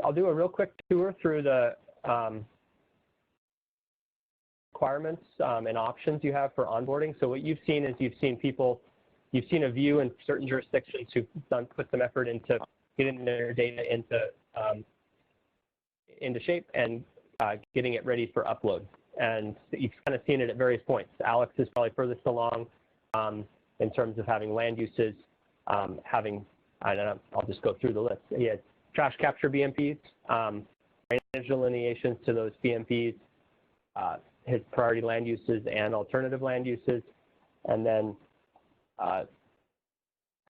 I'll do a real quick tour through the requirements and options you have for onboarding. So what you've seen is you've seen a view in certain jurisdictions who've put some effort into getting their data into shape and getting it ready for upload. And you've kind of seen it at various points. Alex is probably furthest along in terms of having land uses, I don't know, I'll just go through the list. He has trash capture BMPs, drainage delineations to those BMPs, his priority land uses and alternative land uses, and then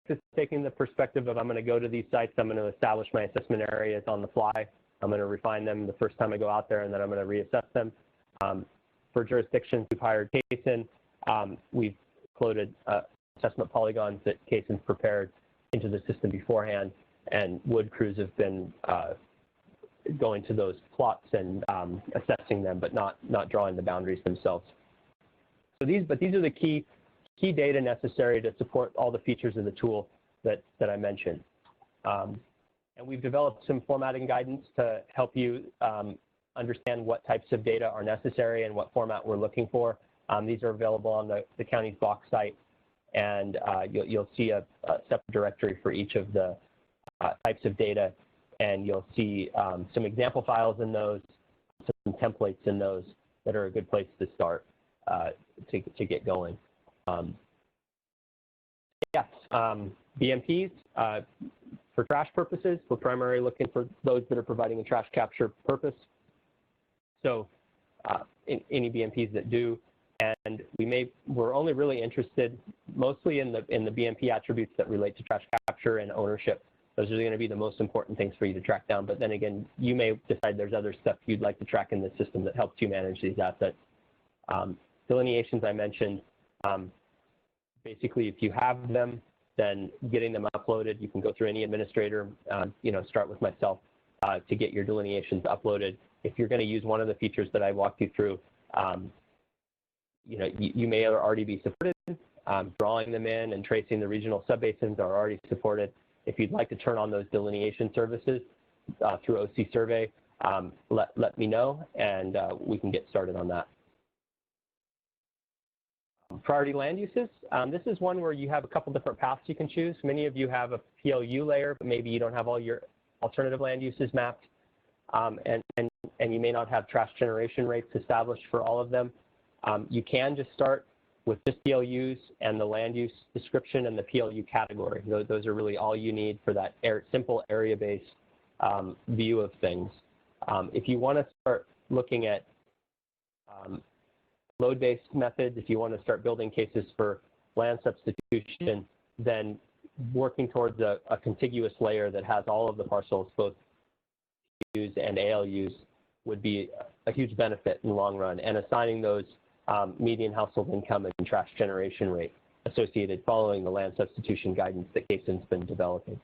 just taking the perspective of I'm going to go to these sites, I'm going to establish my assessment areas on the fly, I'm going to refine them the first time I go out there, and then I'm going to reassess them. For jurisdictions we've hired Cason, we've loaded assessment polygons that Cason's prepared into the system beforehand, and wood crews have been going to those plots and assessing them, but not drawing the boundaries themselves. So these are the key data necessary to support all the features of the tool that I mentioned. And we've developed some formatting guidance to help you understand what types of data are necessary and what format we're looking for. These are available on the county's box site, and you'll see a separate directory for each of the types of data, and you'll see some example files in those, some templates in those that are a good place to start to get going. Yes, BMPs, for trash purposes, we're primarily looking for those that are providing a trash capture purpose. So any BMPs that do, and we're only really interested mostly in the BMP attributes that relate to trash capture and ownership. Those are going to be the most important things for you to track down. But then again, you may decide there's other stuff you'd like to track in the system that helps you manage these assets. Delineations I mentioned, basically if you have them, then getting them uploaded, you can go through any administrator, start with myself to get your delineations uploaded. If you're going to use one of the features that I walked you through, you may already be supported. Drawing them in and tracing the regional subbasins are already supported. If you'd like to turn on those delineation services through OC Survey, let me know, and we can get started on that. Priority land uses. This is one where you have a couple different paths you can choose. Many of you have a PLU layer, but maybe you don't have all your alternative land uses mapped, and you may not have trash generation rates established for all of them. You can just start with just PLUs and the land use description and the PLU category. Those are really all you need for that simple area-based view of things. If you want to start looking at load-based methods, if you want to start building cases for land substitution, then working towards a contiguous layer that has all of the parcels, both PLUs and ALUs, would be a huge benefit in the long run, and assigning those median household income and trash generation rate associated following the land substitution guidance that Cason's been developing.